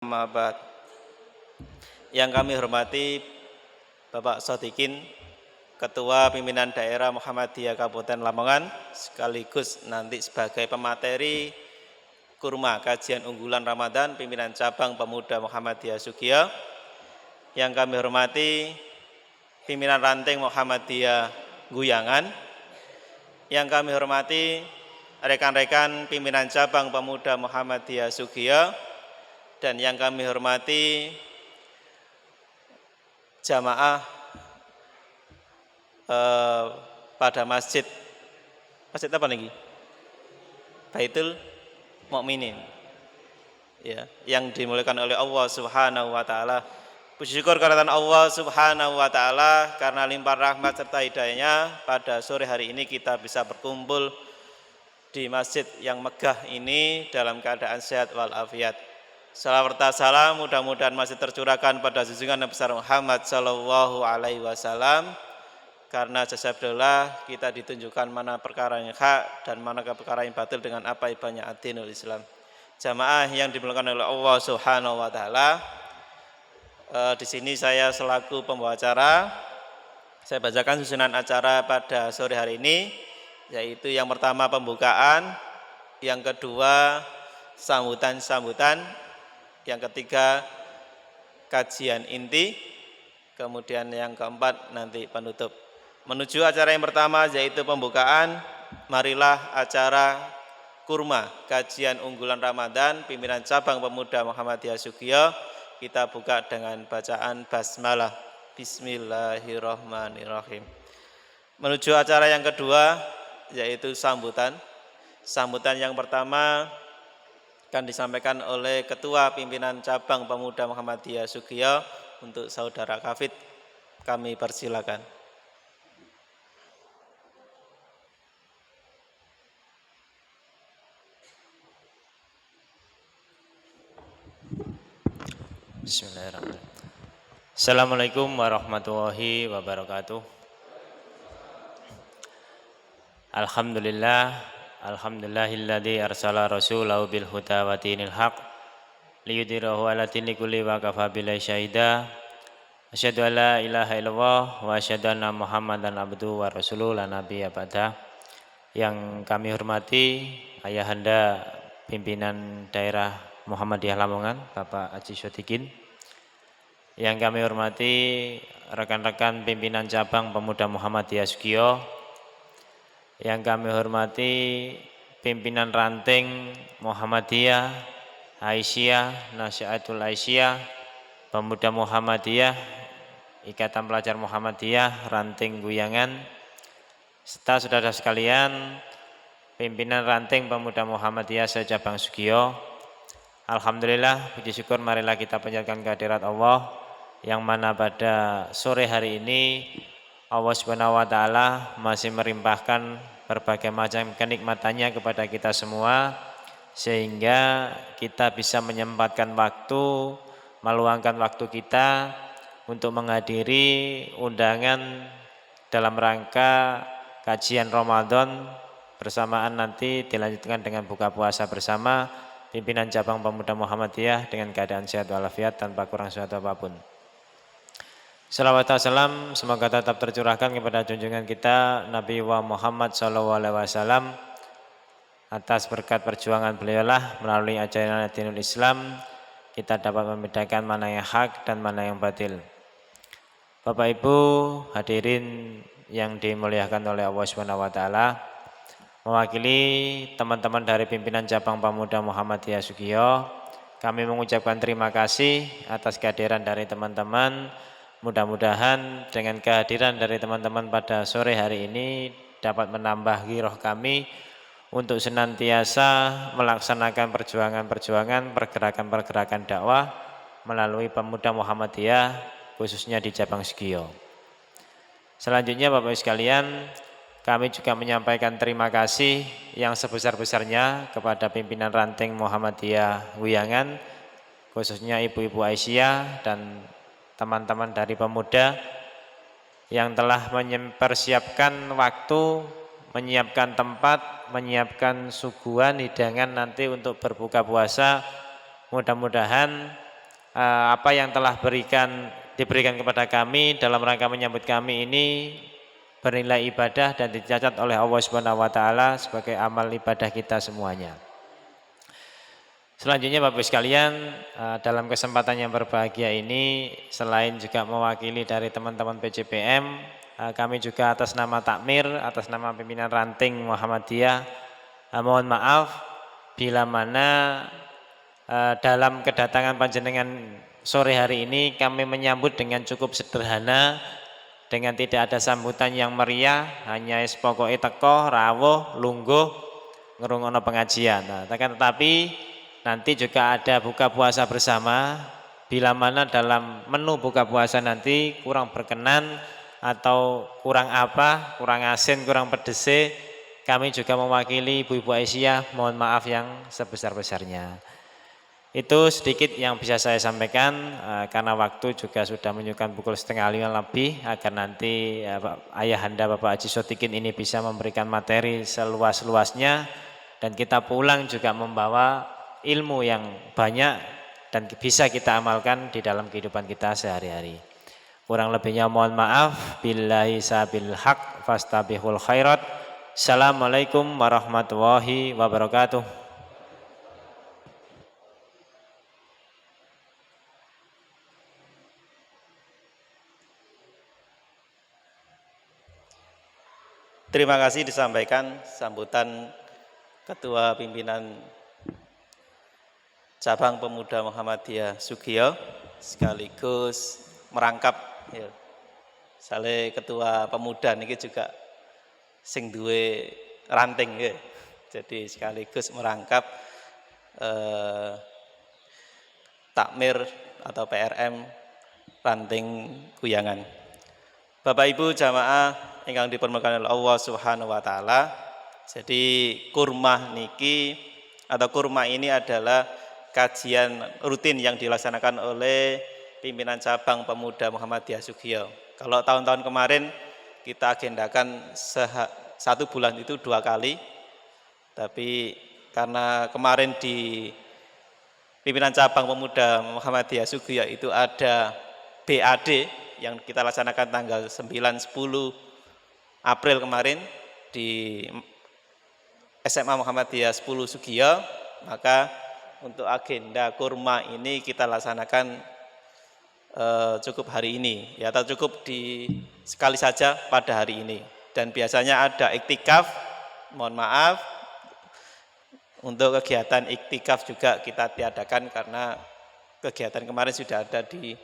Amma ba'd. Yang kami hormati Bapak Sodikin, Ketua Pimpinan Daerah Muhammadiyah Kabupaten Lamongan, sekaligus nanti sebagai pemateri kurma kajian unggulan Ramadan Pimpinan Cabang Pemuda Muhammadiyah Sugio. Yang kami hormati Pimpinan Ranting Muhammadiyah Guyangan. Yang kami hormati rekan-rekan Pimpinan Cabang Pemuda Muhammadiyah Sugio. Dan yang kami hormati jamaah pada masjid apa lagi? Baitul Mukminin, ya, yang dimuliakan oleh Allah Subhanahu wa taala. Puji syukur kehadirat Allah Subhanahu wa taala karena limpah rahmat serta hidayahnya pada sore hari ini kita bisa berkumpul di masjid yang megah ini dalam keadaan sehat walafiat. Salawat salam mudah-mudahan masih tercurahkan pada junjungan Nabi besar Muhammad sallallahu alaihi wasallam, karena jasabdullah kita ditunjukkan mana perkara yang hak dan mana perkara yang batil dengan apa ibanya ad-dinul Islam. Jamaah yang dimuliakan oleh Allah Subhanahu wa taala, di sini saya selaku pembawa acara, saya bacakan susunan acara pada sore hari ini, yaitu yang pertama pembukaan, yang kedua sambutan-sambutan, yang ketiga kajian inti, kemudian yang keempat nanti penutup. Menuju acara yang pertama yaitu pembukaan, marilah acara kurma kajian unggulan Ramadan Pimpinan Cabang Pemuda Muhammadiyah Sugio kita buka dengan bacaan basmalah. Bismillahirrahmanirrahim. Menuju acara yang kedua yaitu sambutan. Sambutan yang pertama akan disampaikan oleh Ketua Pimpinan Cabang Pemuda Muhammadiyah Sugio untuk Saudara Kafid. Kami persilakan. Bismillahirrahmanirrahim. Assalamualaikum warahmatullahi wabarakatuh. Alhamdulillahilladzi arsala rasulahu bil huda wa dinil haq liyudhhirahu 'ala dini kulli wa kafa billahi syahida. Asyhadu an la ilaha illallah wa asyhadu anna Muhammadan abduhu wa rasuluhu la nabiyya ba'da. Yang kami hormati Ayahanda Pimpinan Daerah Muhammadiyah Lamongan, Bapak Haji Sodikin. Yang kami hormati rekan-rekan Pimpinan Cabang Pemuda Muhammadiyah Sugio. Yang kami hormati Pimpinan Ranting Muhammadiyah Aisyah, Nasihatul Aisyah, Pemuda Muhammadiyah, Ikatan Pelajar Muhammadiyah, Ranting Guyangan, serta saudara sekalian Pimpinan Ranting Pemuda Muhammadiyah se-Cabang Sugio. Alhamdulillah, puji syukur marilah kita panjatkan kehadirat Allah, yang mana pada sore hari ini Allah Subhanahu wa taala masih merimpahkan berbagai macam kenikmatannya kepada kita semua, sehingga kita bisa menyempatkan waktu, meluangkan waktu kita untuk menghadiri undangan dalam rangka kajian Ramadan, bersamaan nanti dilanjutkan dengan buka puasa bersama Pimpinan Cabang Pemuda Muhammadiyah dengan keadaan sehat walafiat tanpa kurang suatu apapun. Salawat dan salam semoga tetap tercurahkan kepada junjungan kita Nabi Muhammad SAW. Atas berkat perjuangan beliaulah melalui ajaran dinul Islam kita dapat membedakan mana yang hak dan mana yang batil. Bapak Ibu hadirin yang dimuliakan oleh Allah Subhanahu wa taala, mewakili teman-teman dari Pimpinan Cabang Pemuda Muhammadiyah Sugio, kami mengucapkan terima kasih atas kehadiran dari teman-teman. Mudah-mudahan dengan kehadiran dari teman-teman pada sore hari ini dapat menambah giroh kami untuk senantiasa melaksanakan perjuangan-perjuangan, pergerakan-pergerakan dakwah melalui Pemuda Muhammadiyah khususnya di Cabang Sugio. Selanjutnya Bapak Ibu sekalian, kami juga menyampaikan terima kasih yang sebesar-besarnya kepada Pimpinan Ranting Muhammadiyah Guyangan, khususnya Ibu-Ibu Aisyah dan teman-teman dari pemuda yang telah mempersiapkan waktu, menyiapkan tempat, menyiapkan suguhan hidangan nanti untuk berbuka puasa. Mudah-mudahan apa yang telah diberikan kepada kami dalam rangka menyambut kami ini bernilai ibadah dan dicatat oleh Allah Subhanahu wa taala sebagai amal ibadah kita semuanya. Selanjutnya Bapak Ibu sekalian, dalam kesempatan yang berbahagia ini selain juga mewakili dari teman-teman PCPM, kami juga atas nama Takmir, atas nama pimpinan ranting Muhammadiyah, mohon maaf bila mana dalam kedatangan panjenengan sore hari ini kami menyambut dengan cukup sederhana, dengan tidak ada sambutan yang meriah, hanya pokoknya teko, rawuh, lungguh, ngrungono pengajian. Nah, tetapi nanti juga ada buka puasa bersama. Bila mana dalam menu buka puasa nanti kurang berkenan atau kurang apa, kurang asin, kurang pedes, kami juga mewakili Ibu-Ibu Aisyah, mohon maaf yang sebesar-besarnya. Itu sedikit yang bisa saya sampaikan, karena waktu juga sudah menunjukkan pukul 4:30 lebih, agar nanti ayahanda Bapak Haji Sotikin ini bisa memberikan materi seluas-luasnya dan kita pulang juga membawa ilmu yang banyak dan bisa kita amalkan di dalam kehidupan kita sehari-hari. Kurang lebihnya mohon maaf. Billahi sabil haq fastabihul khairat. Assalamualaikum warahmatullahi wabarakatuh. Terima kasih disampaikan sambutan Ketua Pimpinan Cabang Pemuda Muhammadiyah Sugiyo sekaligus merangkap ya. Sale Ketua Pemuda niki juga sing duwe ranting ya. Jadi sekaligus merangkap Takmir atau PRM Ranting Kuyangan. Bapak Ibu jamaah ingkang dipermuliakan oleh Allah Subhanahu wa taala. Jadi kurma niki atau kurma ini adalah kajian rutin yang dilaksanakan oleh pimpinan cabang Pemuda Muhammadiyah Sugiyo. Kalau tahun-tahun kemarin kita agendakan satu bulan itu 2 kali, tapi karena kemarin di pimpinan cabang Pemuda Muhammadiyah Sugiyo itu ada BAD yang kita laksanakan tanggal 9-10 April kemarin di SMA Muhammadiyah 10 Sugiyo, maka untuk agenda kurma ini kita laksanakan cukup hari ini ya, atau cukup di sekali saja pada hari ini. Dan biasanya ada iktikaf, mohon maaf untuk kegiatan iktikaf juga kita tiadakan karena kegiatan kemarin sudah ada di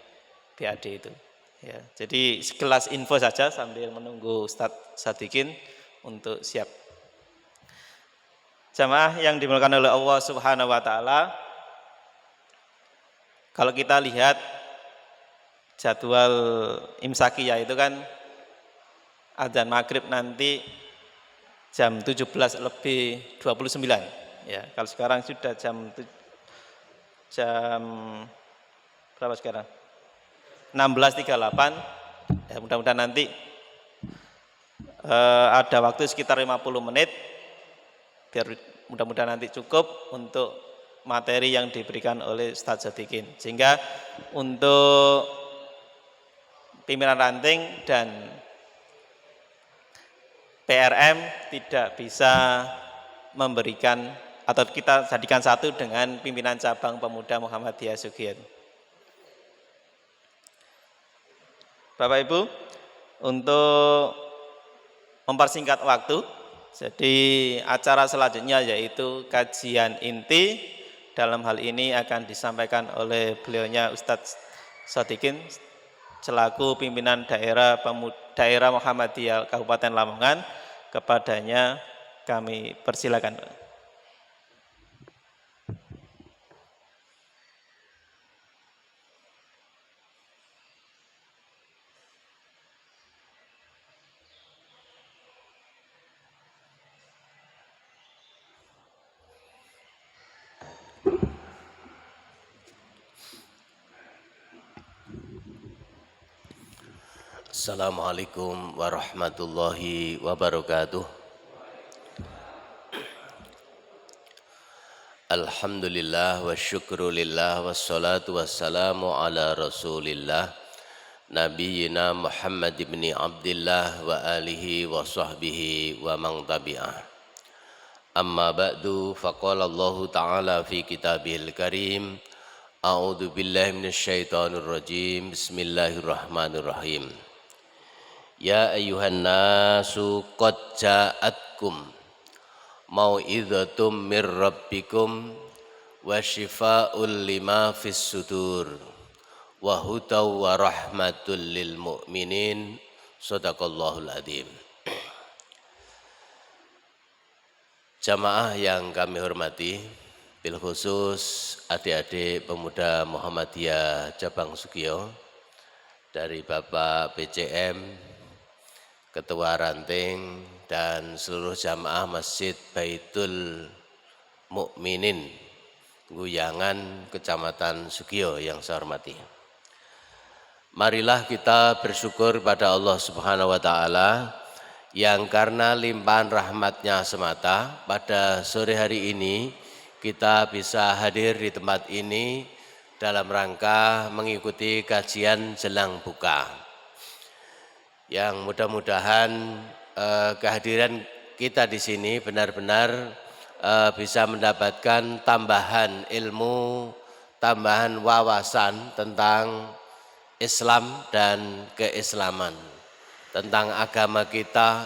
BAD itu ya. Jadi sekelas info saja sambil menunggu Ustadz Sadikin untuk siap. Jamaah yang dimuliakan oleh Allah Subhanahu wa taala, kalau kita lihat jadwal imsakiyah itu kan adzan maghrib nanti jam 17:29 ya. Kalau sekarang sudah jam berapa sekarang? 16.38 ya, mudah-mudahan nanti ada waktu sekitar 50 menit biar mudah-mudahan nanti cukup untuk materi yang diberikan oleh Ustadz Sadikin, sehingga untuk pimpinan ranting dan PRM tidak bisa memberikan atau kita jadikan satu dengan pimpinan cabang Pemuda Muhammadiyah Sugiyo. Bapak Ibu, untuk mempersingkat waktu, jadi acara selanjutnya yaitu kajian inti, dalam hal ini akan disampaikan oleh beliaunya Ustadz Sadikin selaku pimpinan daerah Muhammadiyah Kabupaten Lamongan. Kepadanya kami persilakan. Assalamualaikum warahmatullahi wabarakatuh. Alhamdulillah wa syukrulillah wassalatu wassalamu ala rasulillah Nabiyyina Muhammad ibn Abdillah wa alihi wa sahbihi wa man tabi'ah. Amma ba'du, faqala Allah ta'ala fi kitabihil karim, a'udzu billahi minasyaitonir rajim, bismillahirrahmanirrahim. Ya ayyuhan nasu qad ja'atkum mau'idhatum mir rabbikum wa shifa'ul lima fis sudur wa hudaw wa rahmatul lil mu'minin. Shadaqallahul adzim. Jamaah yang kami hormati, bil khusus adik-adik pemuda Muhammadiyah Cabang Sugiyo dari Bapak PCM, Ketua Ranting, dan seluruh jamaah Masjid Baitul Mukminin Guyangan, Kecamatan Sugiyo yang saya hormati. Marilah kita bersyukur pada Allah Subhanahu wa Ta'ala yang karena limpahan rahmatnya semata pada sore hari ini kita bisa hadir di tempat ini dalam rangka mengikuti kajian jelang buka, yang mudah-mudahan kehadiran kita di sini benar-benar bisa mendapatkan tambahan ilmu, tambahan wawasan tentang Islam dan keislaman, tentang agama kita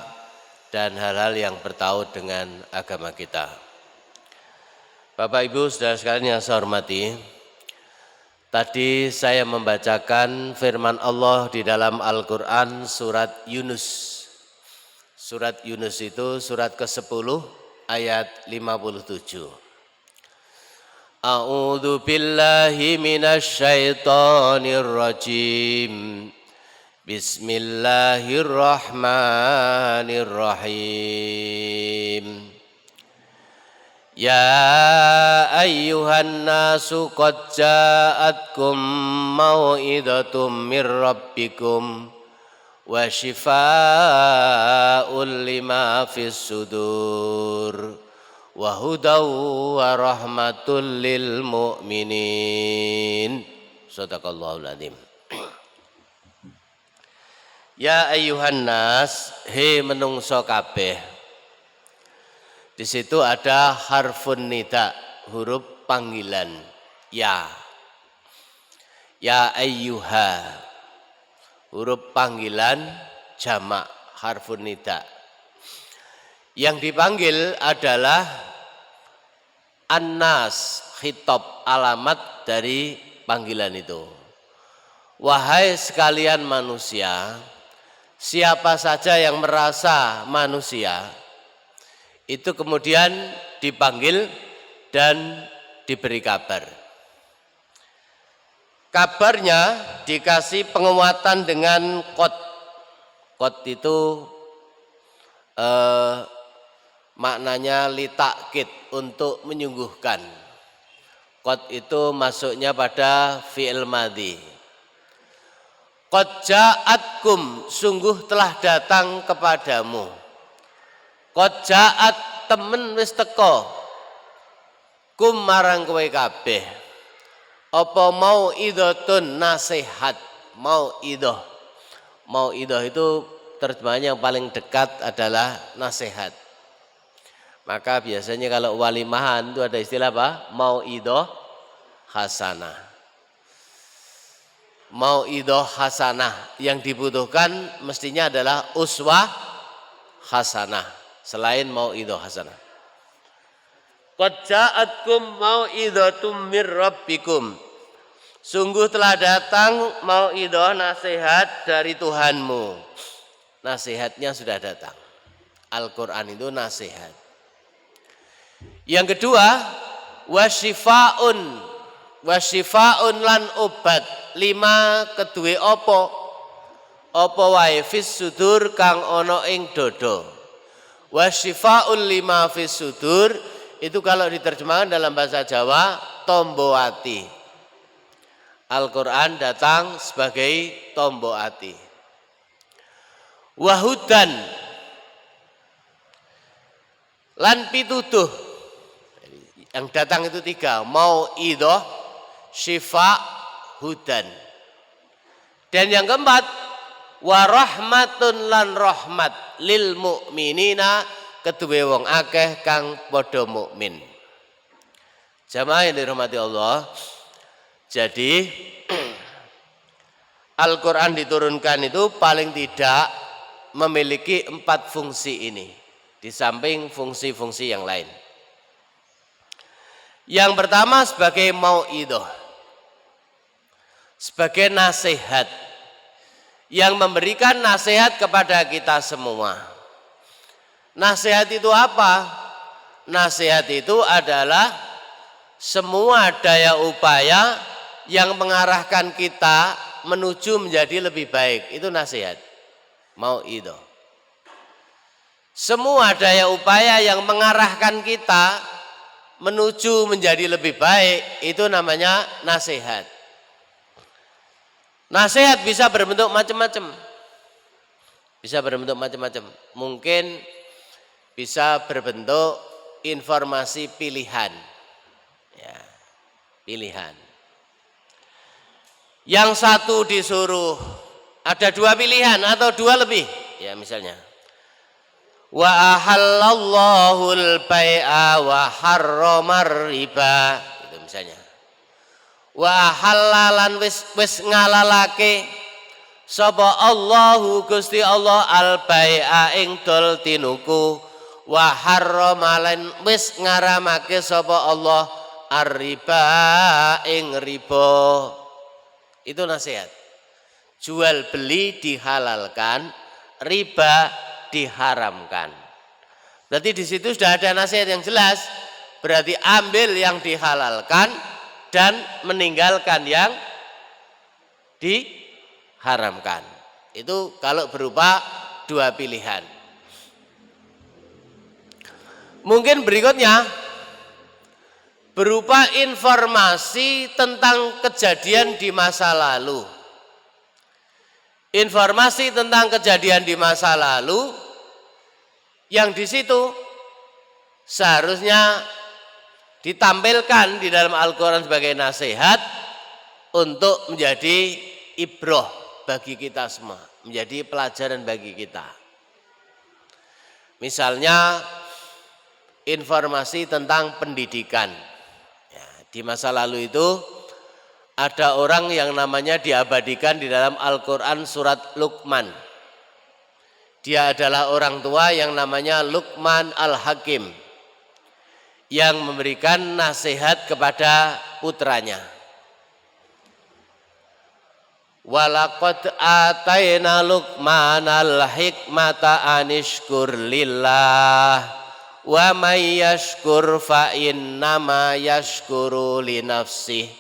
dan hal-hal yang bertaut dengan agama kita. Bapak Ibu saudara sekalian yang saya hormati, tadi saya membacakan firman Allah di dalam Al-Quran surat Yunus. Surat Yunus itu surat ke-10 ayat 57. A'udzu billahi minasyaitonir rajim. Bismillahirrahmanirrahim. Ya ayyuhan nasu qad ja'atkum mau'idhatum mir rabbikum wa shifaa'ul lima fis sudur wa hudaw wa rahmatul lil mu'minin. Shadaqallahul adzim. Ya ayyuhan nas, he menungso kabeh. Di situ ada harfun nida, huruf panggilan. Ya ayyuha, huruf panggilan jamak, harfun nida. Yang dipanggil adalah an-nas, khitab, alamat dari panggilan itu. Wahai sekalian manusia, siapa saja yang merasa manusia, itu kemudian dipanggil dan diberi kabar. Kabarnya dikasih penguatan dengan qad. Qad itu maknanya litakkid, untuk menyungguhkan. Qad itu masuknya pada fi'il madhi. Qad ja'atkum, sungguh telah datang kepadamu. Qad ja'at, temen wis teko. Kum marang kowe kabeh. Apa mau'idhatun, nasihat. Mau'idah. Mau'idah itu terjemahan yang paling dekat adalah nasihat. Maka biasanya kalau walimahan itu ada istilah apa? Mau'idah hasanah. Mau'idah hasanah. Yang dibutuhkan mestinya adalah uswah hasanah. Selain mau'idah hasanah. Qad ja'atkum mau'idhatum mir rabbikum. Sungguh telah datang mau'idah, nasihat dari Tuhanmu. Nasihatnya sudah datang. Al-Quran itu nasihat. Yang kedua, wasyifa'un. Wasyifa'un lan obat. 5 kedue opo. Opo wae fis sudur kang ono ing dodo. Wasyifa'ul lima fis sudur, itu kalau diterjemahkan dalam bahasa Jawa, tombo ati. Al-Quran datang sebagai tombo ati. Wahudan lan pituduh. Yang datang itu 3, mau'idhah, syifa, hudan. Dan yang keempat, wa rahmatun lan rahmat lil mukminina kedue wong akeh kang padha mukmin. Jamaah yang dirahmati Allah. Jadi Al-Quran diturunkan itu paling tidak memiliki 4 fungsi ini, di samping fungsi-fungsi yang lain. Yang pertama sebagai mau'idhah, sebagai nasihat, yang memberikan nasihat kepada kita semua. Nasihat itu apa? Nasihat itu adalah semua daya upaya yang mengarahkan kita menuju menjadi lebih baik, itu nasihat. Mau'idhah. Semua daya upaya yang mengarahkan kita menuju menjadi lebih baik, itu namanya nasihat. Nasihat bisa berbentuk macam-macam. Bisa berbentuk macam-macam. Mungkin bisa berbentuk informasi pilihan. Ya, pilihan. Yang satu disuruh, ada 2 pilihan atau 2 lebih. Ya misalnya, wa ahallallahu al-bai'a wa harramar riba. Itu misalnya. Wa halalan wis ngalalake sapa Allahu Gusti Allah al-bai'a ing dol tinuku, wa harramalan wis ngaramake sapa Allah ar-riba ing riba. Itu nasihat. Jual beli dihalalkan, riba diharamkan. Berarti di situ sudah ada nasihat yang jelas. Berarti ambil yang dihalalkan dan meninggalkan yang diharamkan. Itu kalau berupa 2 pilihan. Mungkin berikutnya berupa informasi tentang kejadian di masa lalu. Informasi tentang kejadian di masa lalu yang di situ seharusnya ditampilkan di dalam Al-Quran sebagai nasihat untuk menjadi ibroh bagi kita semua, menjadi pelajaran bagi kita. Misalnya informasi tentang pendidikan. Ya, di masa lalu itu ada orang yang namanya diabadikan di dalam Al-Quran surat Luqman. Dia adalah orang tua yang namanya Luqman Al-Hakim, yang memberikan nasihat kepada putranya. Walaqad atayna Luqmanal hikmata anishkur lillah wa may yashkur fa innama yashkuru li nafsihi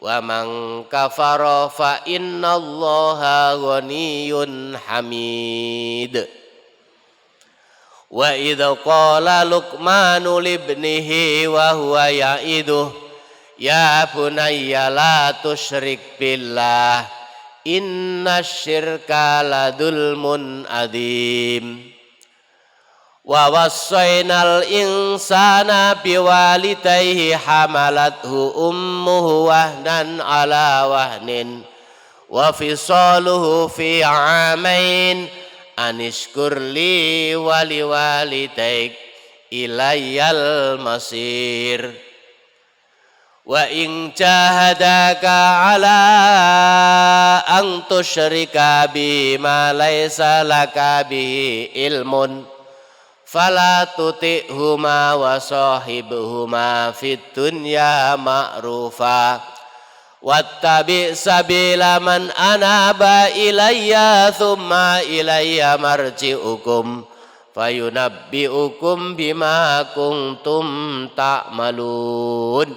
wa man kafara fa innallaha ghaniyyun hamid. Wa idza qala Luqmanu libnihi wa huwa ya'iduh ya bunayya la tusyrik billah innasyirka ladulmun adzim. Wa wassaynal insana biwalidayhi hamalathu ummuhu wahnan ala wahnin wa fisaluhu fi 'amain anishkur li wa liwalidayk ilayyal masir. Wa in jahadaka ala an tusyrika bima laysa laka bihi ilmun fala tuti'huma wa sahibhuma fid dunya ma'rufa wattabi' sabila man anaba ilayya thumma ilayya marji'ukum fayunabbi'ukum bima kuntum ta'malun,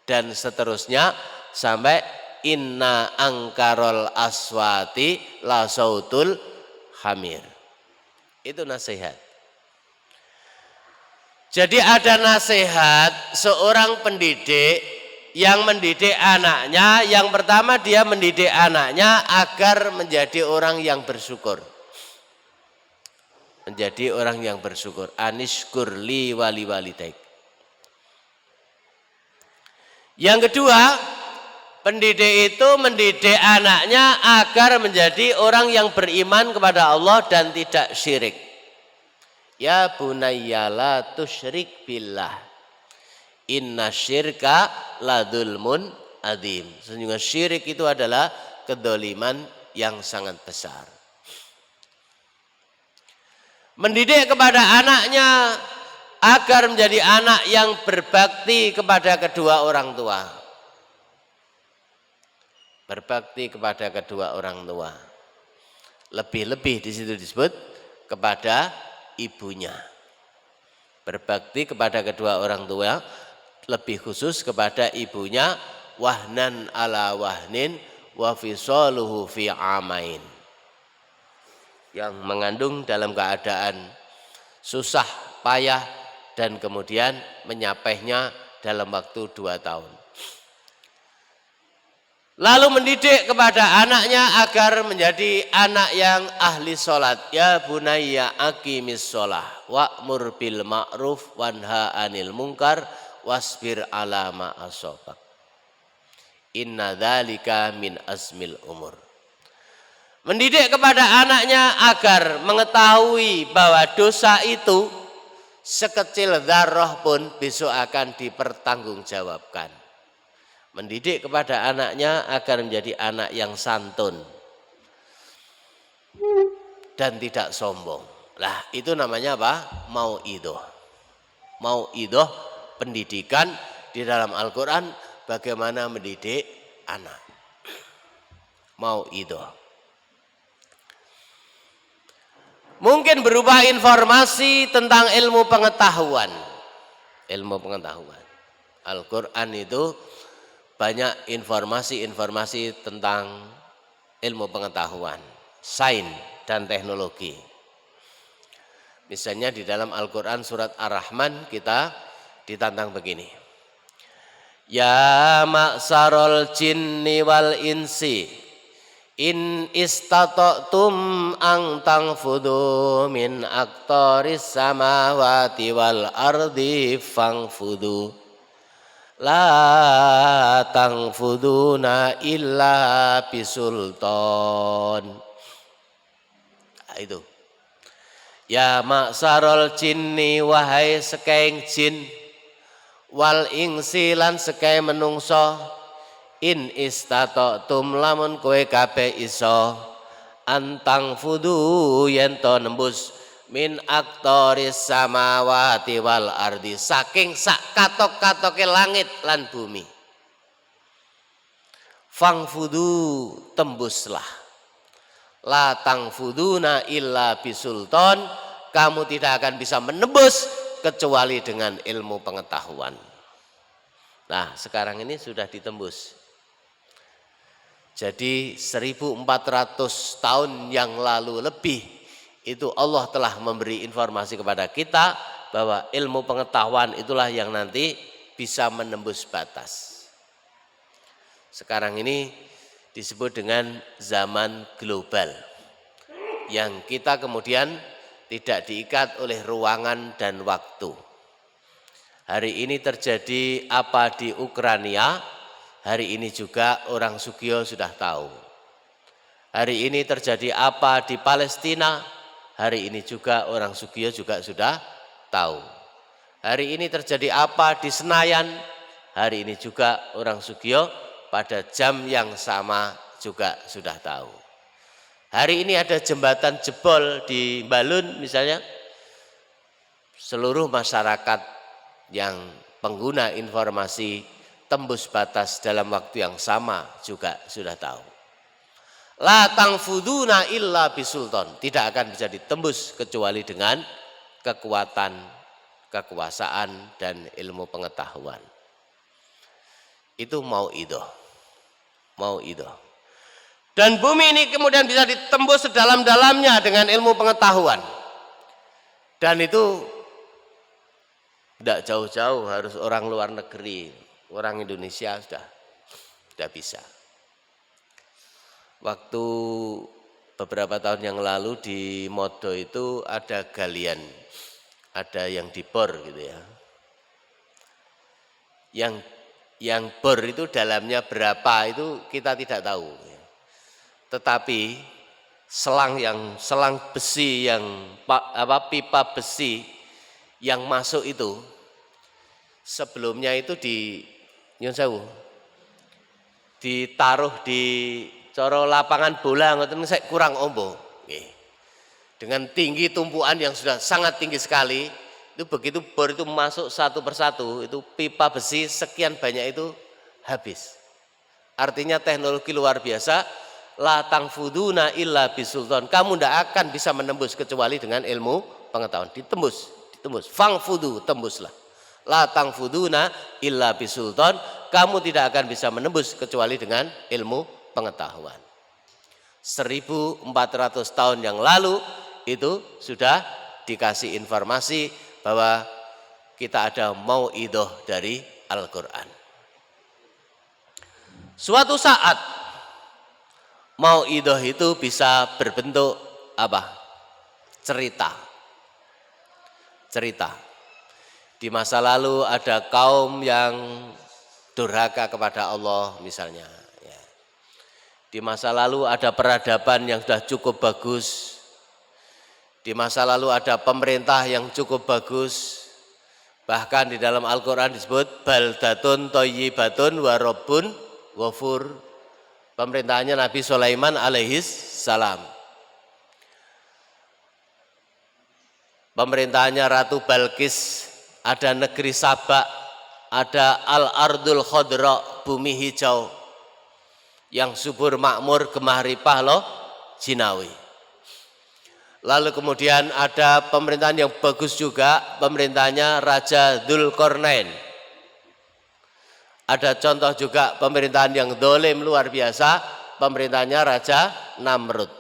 dan seterusnya sampai inna angkarol aswati la sautul hamir. Itu nasihat. Jadi ada nasihat seorang pendidik yang mendidik anaknya. Yang pertama, dia mendidik anaknya agar menjadi orang yang bersyukur. Menjadi orang yang bersyukur. Anishkur li wali walidaik. Yang kedua, pendidik itu mendidik anaknya agar menjadi orang yang beriman kepada Allah dan tidak syirik. Ya bunayya la tusyrik billah. Inna syirka la dzulmun adzim. Sesungguhnya syirik itu adalah kedoliman yang sangat besar. Mendidik kepada anaknya agar menjadi anak yang berbakti kepada kedua orang tua. Berbakti kepada kedua orang tua. Lebih-lebih di situ disebut kepada ibunya. Berbakti kepada kedua orang tua, lebih khusus kepada ibunya, wahnan ala wahnin wa fisaluhu fi amain. Yang mengandung dalam keadaan susah, payah, dan kemudian menyapehnya dalam waktu 2 tahun. Lalu mendidik kepada anaknya agar menjadi anak yang ahli sholat. Ya bunayya aqimis sholah wa'mur bil ma'ruf wanha anil munkar wasbir ala ma asobak. Inna dzalika min azmil umur. Mendidik kepada anaknya agar mengetahui bahwa dosa itu sekecil dzarrah pun besok akan dipertanggungjawabkan. Mendidik kepada anaknya agar menjadi anak yang santun dan tidak sombong. Lah, itu namanya apa? Mauidhah. Mauidhah, pendidikan di dalam Al-Qur'an bagaimana mendidik anak. Mauidhah. Mungkin berupa informasi tentang ilmu pengetahuan. Ilmu pengetahuan. Al-Quran itu banyak informasi-informasi tentang ilmu pengetahuan, sains dan teknologi. Misalnya di dalam Al-Quran surat Ar-Rahman kita ditantang begini. Ya ma'sarul jinni wal insi. In istata'tum ang tangfudu min aqtaris samawati wal ardi fangfudu la tangfuduna illa bisultan. Nah, itu. Ya maksarul jinni wahai sekeng jin wal ingsi lan sekeng menungso. In istata'tum lamun kowe kabeh iso antang fudu yen to nembus min aktoris samawati wal ardi saking sak katok-katoke langit lan bumi. Fang fudu tembuslah. La tangfuduna illa bisultan, kamu tidak akan bisa menembus kecuali dengan ilmu pengetahuan. Nah, sekarang ini sudah ditembus. Jadi 1400 tahun yang lalu lebih itu Allah telah memberi informasi kepada kita bahwa ilmu pengetahuan itulah yang nanti bisa menembus batas. Sekarang ini disebut dengan zaman global yang kita kemudian tidak diikat oleh ruangan dan waktu. Hari ini terjadi apa di Ukraina? Hari ini juga orang Sugio sudah tahu. Hari ini terjadi apa di Palestina? Hari ini juga orang Sugio juga sudah tahu. Hari ini terjadi apa di Senayan? Hari ini juga orang Sugio pada jam yang sama juga sudah tahu. Hari ini ada jembatan jebol di Balun misalnya. Seluruh masyarakat yang pengguna informasi tembus batas dalam waktu yang sama juga sudah tahu. La tangfuduna illa bisultan, tidak akan bisa ditembus kecuali dengan kekuatan, kekuasaan dan ilmu pengetahuan. Itu mauidhah. Mauidhah. Dan bumi ini kemudian bisa ditembus sedalam-dalamnya dengan ilmu pengetahuan. Dan itu tidak jauh-jauh harus orang luar negeri. Orang Indonesia sudah bisa. Waktu beberapa tahun yang lalu di Modo itu ada galian, ada yang dibor gitu ya. Yang bor itu dalamnya berapa itu kita tidak tahu. Tetapi selang besi yang pipa besi yang masuk itu sebelumnya itu nyun sewu ditaruh di coro lapangan bola ngoten saya kurang ombo. Dengan tinggi tumpuan yang sudah sangat tinggi sekali, itu begitu bor itu masuk satu persatu, itu pipa besi sekian banyak itu habis. Artinya teknologi luar biasa, la tangfuduna illa bisultan. Kamu tidak akan bisa menembus kecuali dengan ilmu pengetahuan. Ditembus, fangfudu, tembuslah. La tangfuduna illa bisultan. Kamu tidak akan bisa menembus kecuali dengan ilmu pengetahuan. 1400 tahun yang lalu itu sudah dikasih informasi bahwa kita ada mau'idoh dari Al-Quran. Suatu saat mau'idoh itu bisa berbentuk apa? Cerita. Di masa lalu ada kaum yang durhaka kepada Allah misalnya. Di masa lalu ada peradaban yang sudah cukup bagus. Di masa lalu ada pemerintah yang cukup bagus. Bahkan di dalam Al-Quran disebut baldatun thayyibatun wa rabbun ghafur. Pemerintahannya Nabi Sulaiman alaihis salam. Pemerintahannya Ratu Balkis, ada negeri Sabak, ada Al-Ardul Khodra, bumi hijau yang subur makmur gemah ripah loh jinawi. Lalu kemudian ada pemerintahan yang bagus juga, pemerintahannya Raja Dzulqarnain. Ada contoh juga pemerintahan yang dolim luar biasa, pemerintahannya Raja Namrud.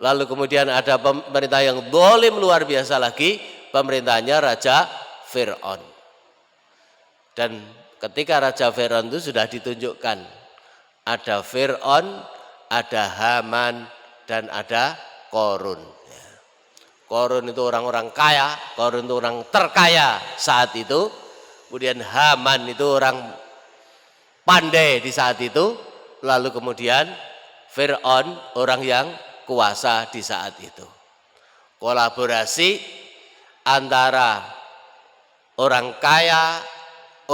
Lalu kemudian ada pemerintah yang dolim luar biasa lagi, pemerintahannya Raja Fir'aun. Dan ketika Raja Fir'aun itu sudah ditunjukkan, ada Fir'aun, ada Haman, dan ada Korun. Korun itu orang-orang kaya, Korun itu orang terkaya saat itu. Kemudian Haman itu orang pandai di saat itu. Lalu kemudian Fir'aun orang yang kuasa di saat itu. Kolaborasi antara orang kaya,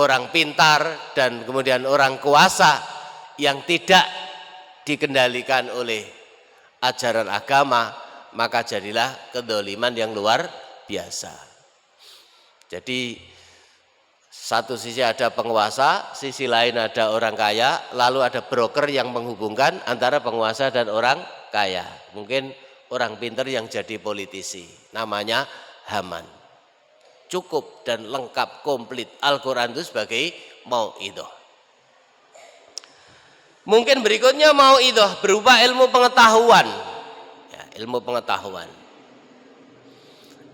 orang pintar, dan kemudian orang kuasa yang tidak dikendalikan oleh ajaran agama, maka jadilah kedoliman yang luar biasa. Jadi satu sisi ada penguasa, sisi lain ada orang kaya, lalu ada broker yang menghubungkan antara penguasa dan orang kaya. Mungkin orang pintar yang jadi politisi, namanya Haman. Cukup dan lengkap, komplit Al-Quran itu sebagai mau'idoh. Mungkin berikutnya mau'idoh berupa ilmu pengetahuan. Ya, ilmu pengetahuan.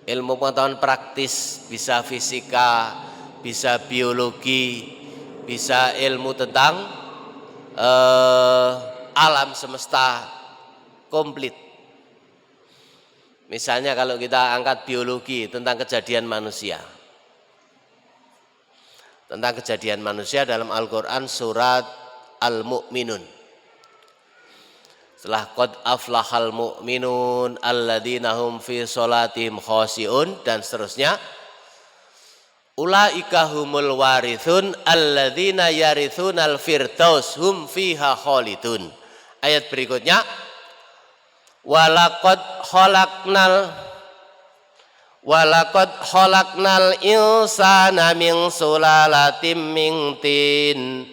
Ilmu pengetahuan praktis, bisa fisika, bisa biologi, bisa ilmu tentang alam semesta komplit. Misalnya kalau kita angkat biologi tentang kejadian manusia. Tentang kejadian manusia dalam Al-Quran surat Al-Mu'minun. Setelah qad aflahal mu'minun alladzina hum fi sholatihim khashi'un dan seterusnya. Ulaika humul warithun alladzina yarithunal firdaus hum fiha khalidun. Ayat berikutnya walaqad khalaqnal insana min sulalatin min tin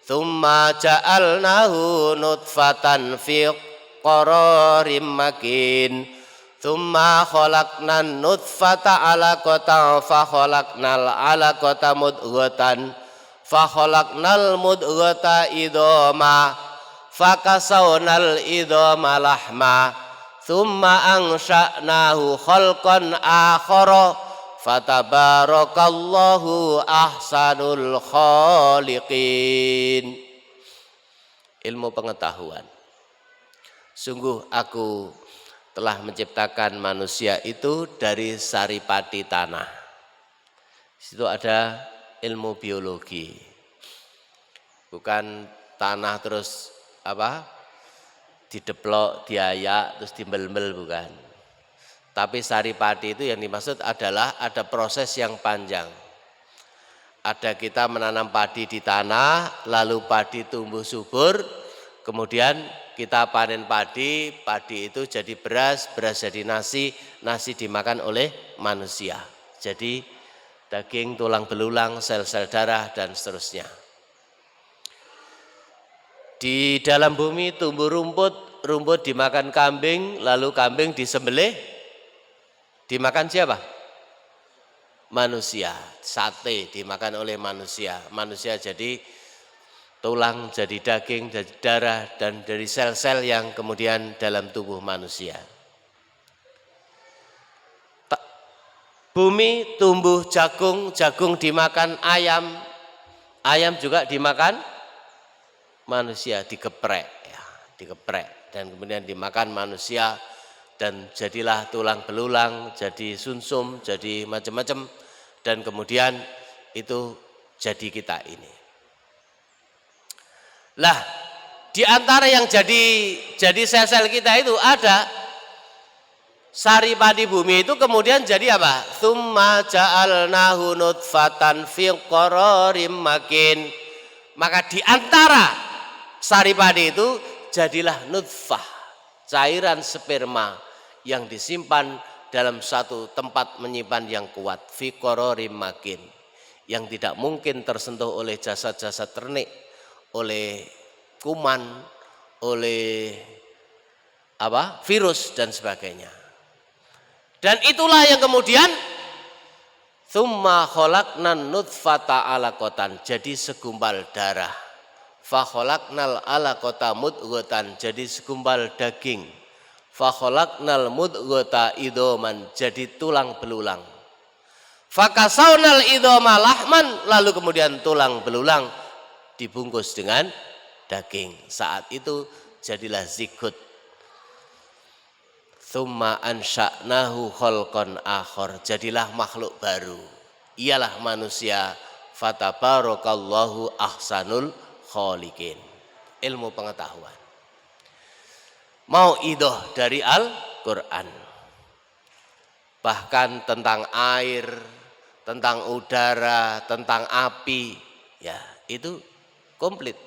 thumma ja'alnahu nutfatan fi qararim makin thumma khalaqnan nutfata 'alaqatan fa khalaqnal 'alaqata mudghatan fa khalaqnal mudghata idhama fa kasawnal idhama lahma thumma ansha'nahu khalqan akhara fatabarakallahu ahsanul khaliqin. Ilmu pengetahuan. Sungguh aku telah menciptakan manusia itu dari saripati tanah. Di situ ada ilmu biologi. Bukan tanah terus apa? Dideplok, diayak, terus dimbel-mbel, bukan. Tapi sari padi itu yang dimaksud adalah ada proses yang panjang. Ada kita menanam padi di tanah, lalu padi tumbuh subur, kemudian kita panen padi, padi itu jadi beras, beras jadi nasi, nasi dimakan oleh manusia. Jadi daging, tulang belulang, sel-sel darah, dan seterusnya. Di dalam bumi tumbuh rumput, rumput dimakan kambing, lalu kambing disembelih, dimakan siapa? Manusia. Sate dimakan oleh manusia. Manusia jadi tulang, jadi daging, jadi darah, dan dari sel-sel yang kemudian dalam tubuh manusia. Bumi tumbuh jagung, jagung dimakan ayam, ayam juga dimakan manusia, digeprek, ya, digeprek, dan kemudian dimakan manusia, dan jadilah tulang belulang, jadi sumsum, jadi macam-macam, dan kemudian itu jadi kita ini. Lah, di antara yang jadi sel-sel kita itu ada sari padi bumi itu kemudian jadi apa? Tsumma ja'alnahu nutfatan fi qararim makin. Maka di antara sari padi itu jadilah nutfah, cairan sperma yang disimpan dalam satu tempat menyimpan yang kuat, fi qararim makin, yang tidak mungkin tersentuh oleh jasad-jasad ternik, oleh kuman, oleh virus dan sebagainya. Dan itulah yang kemudian tsumma khalaqnan nutfata alaqatan, jadi segumpal darah. Fa khalaqnal alaqata mudghatan, jadi segumpal daging. Fa khalaqnal mudghata idhoman, jadi tulang belulang. Fa kasawnal idhoma lahman, lalu kemudian tulang belulang dibungkus dengan daging. Saat itu jadilah zigot. Tsumma ansha'nahu khalqan akhar, jadilah makhluk baru. Ialah manusia. Fatabarakallahu ahsanul khaliqin. Ilmu pengetahuan. Mau idoh dari Al-Quran. Bahkan tentang air, tentang udara, tentang api, ya itu komplit.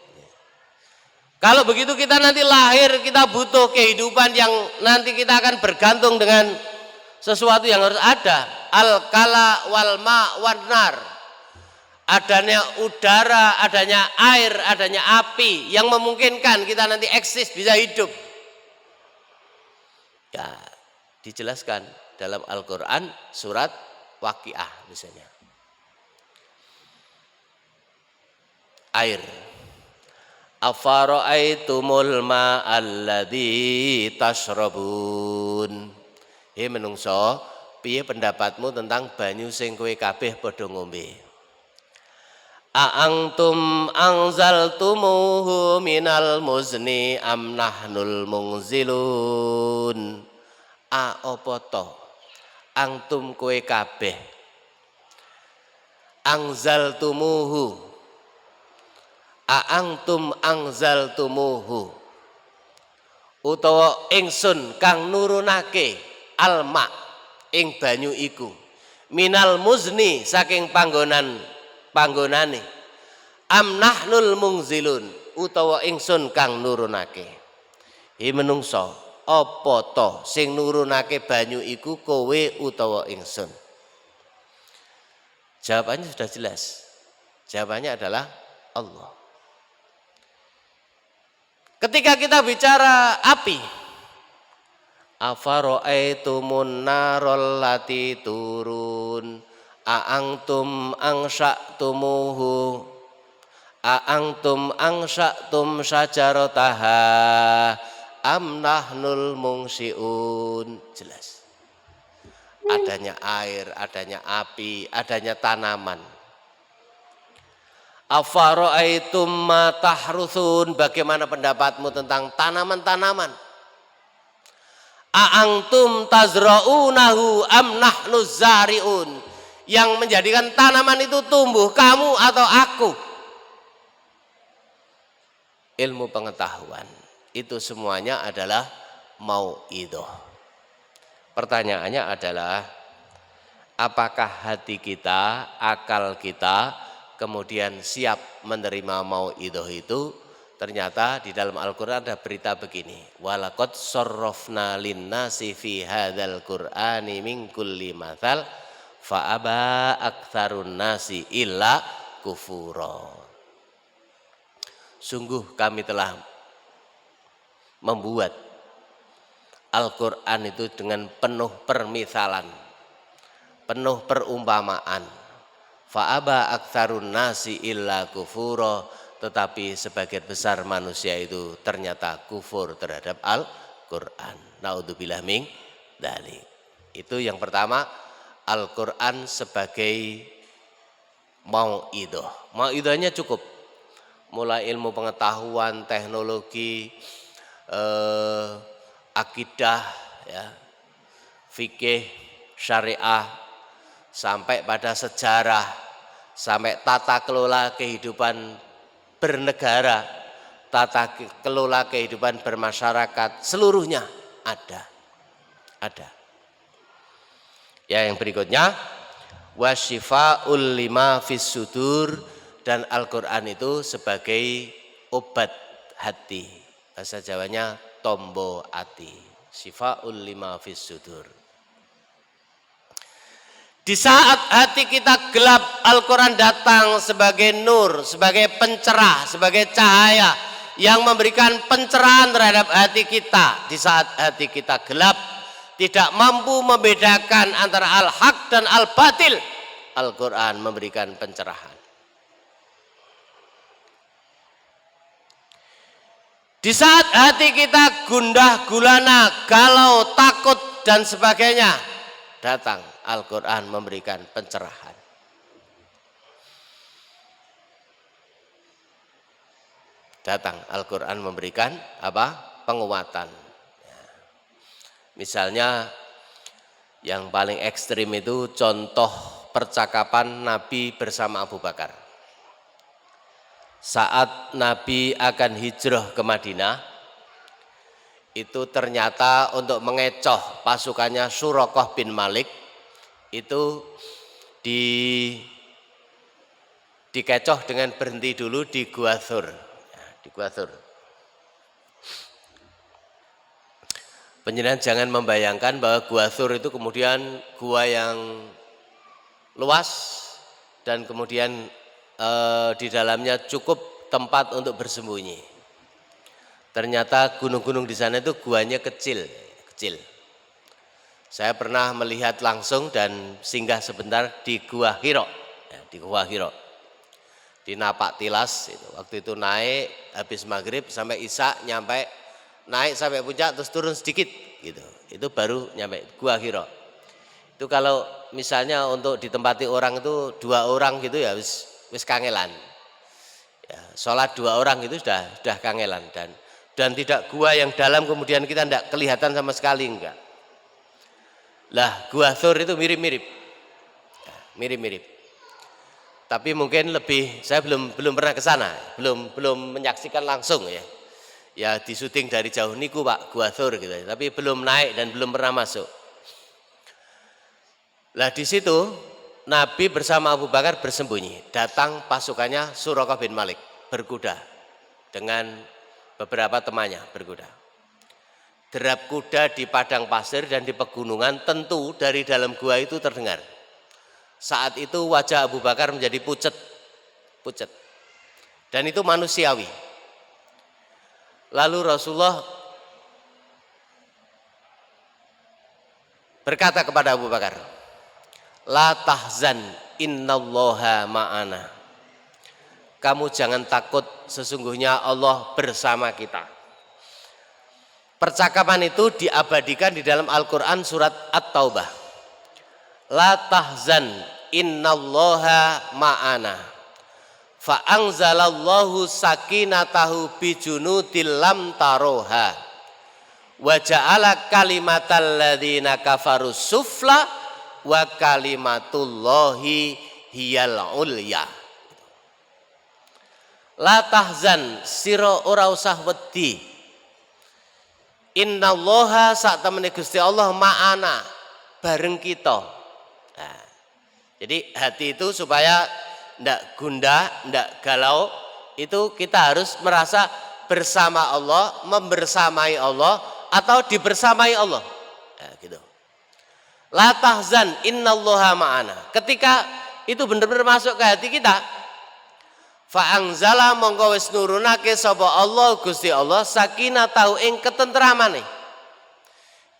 Kalau begitu kita nanti lahir, kita butuh kehidupan yang nanti kita akan bergantung dengan sesuatu yang harus ada. Al-kala wal ma wan nar. Adanya udara, adanya air, adanya api yang memungkinkan kita nanti eksis, bisa hidup. Ya, dijelaskan dalam Al-Quran surat Waqiah misalnya. Air. Afara'aitumul ma'alladzi tashrabun. He menungso, piye pendapatmu tentang banyu sing kowe kabeh padha ngombe? A'antum anzaltumuhu minal muzni am nahnul munzilun. Apa to? Antum kowe kabeh anzaltumuhu, a'antum anzaltumuhu, utawa ingsun kang nurunake alma ing banyu iku, minal muzni saking panggonane, am nahnul mungzilun, utawa ingsun kang nurunake. Hi menungso, apa to sing nurunake banyu iku, kowe utawa ingsun? Jawabannya sudah jelas. Jawabannya adalah Allah. Ketika kita bicara api, afara'aitumun narol lati turun, a'antum angsya'tumuhu, a'antum angsya'tum syajarataha, am nahnul mungsiun. Jelas. Adanya air, adanya api, adanya tanaman. Afara'aitum ma tahrusun, bagaimana pendapatmu tentang tanaman-tanaman? A'antum tazra'unahu am nahnu zari'un, yang menjadikan tanaman itu tumbuh, kamu atau aku? ilmu pengetahuan. Itu semuanya adalah mau'idhah. Pertanyaannya adalah, apakah hati kita, akal kita kemudian siap menerima mau'idhah itu? Ternyata di dalam Al-Quran ada berita begini, walaqad sarrafna linnasi fi hadzal qur'ani min kulli matsal fa aba aktsarun nasi illa kufura. Sungguh kami telah membuat Al-Quran itu dengan penuh permisalan, penuh perumpamaan. Fa'aba aktsarun nasi illa kufura, tetapi sebagian besar manusia itu ternyata kufur terhadap Al-Quran. Naudzubillah min dzalik. Itu yang pertama, Al-Quran sebagai mau'idhah. Mau'idhahnya cukup, mulai ilmu pengetahuan, teknologi, akidah, ya, fikih, syariah, sampai pada sejarah, sampai tata kelola kehidupan bernegara, tata kelola kehidupan bermasyarakat, seluruhnya ada. Ya, yang berikutnya, wasyifaul lima fis sudur, dan Al-Quran itu sebagai obat hati. Bahasa Jawanya tombo ati. Syifaul lima fis sudur. Di saat hati kita gelap, Al-Quran datang sebagai nur, sebagai pencerah, sebagai cahaya yang memberikan pencerahan terhadap hati kita. Di saat hati kita gelap, tidak mampu membedakan antara al-haq dan al-batil, Al-Quran memberikan pencerahan. Di saat hati kita gundah gulana, galau, takut dan sebagainya, datang Al-Quran memberikan pencerahan. Datang Al-Quran memberikan apa? Penguatan. Misalnya yang paling ekstrim itu contoh percakapan Nabi bersama Abu Bakar. Saat Nabi akan hijrah ke Madinah, itu ternyata untuk mengecoh pasukannya Suraqah bin Malik, itu dikecoh dengan berhenti dulu di Gua Thur. Di Gua Thur. Panjenengan jangan membayangkan bahwa Gua Thur itu kemudian gua yang luas dan kemudian di dalamnya cukup tempat untuk bersembunyi. Ternyata gunung-gunung di sana itu guanya kecil. Saya pernah melihat langsung dan singgah sebentar di Gua Hira, di Gua Hira, di Napak Tilas. Waktu itu naik habis maghrib sampai isya, nyampe naik sampai puncak terus turun sedikit, gitu. Itu baru nyampe Gua Hira. Itu kalau misalnya untuk ditempati orang itu 2 orang gitu ya wis kangelan. Ya, sholat 2 orang itu sudah kangelan, dan tidak gua yang dalam kemudian kita tidak kelihatan sama sekali, enggak. Lah Gua Thur itu mirip-mirip. Ya, mirip-mirip. Tapi mungkin lebih, saya belum pernah ke sana, belum menyaksikan langsung ya. Ya di syuting dari jauh niku Pak Gua Thur gitu, tapi belum naik dan belum pernah masuk. Lah di situ Nabi bersama Abu Bakar bersembunyi. Datang pasukannya Suraqah bin Malik berkuda dengan beberapa temannya berkuda. Derap kuda di padang pasir dan di pegunungan, tentu dari dalam gua itu terdengar. Saat itu wajah Abu Bakar menjadi pucet. Dan itu manusiawi. Lalu Rasulullah berkata kepada Abu Bakar, la tahzan innallaha ma'ana. Kamu jangan takut, sesungguhnya Allah bersama kita. Percakapan itu diabadikan di dalam Al-Quran surat At-Taubah. La tahzan innallaha ma'ana. Fa'angzalallahu sakinatahu bijunudil lam taroha. Wa ja'ala kalimatal ladzina kafaru sufla wa kalimatullahi hiyal ulya. La tahzan sira ora usah wedi. Innallaha sak temene Gusti Allah ma'ana bareng kita. Nah, jadi hati itu supaya ndak gundah, ndak galau, itu kita harus merasa bersama Allah, membersamai Allah atau dibersamai Allah. Nah, gitu. La tahzan innallaha ma'ana. Ketika itu benar-benar masuk ke hati kita, fa anzala mongko wis nurunake sapa Allah Gusti Allah sakinatahu ing ketentramane.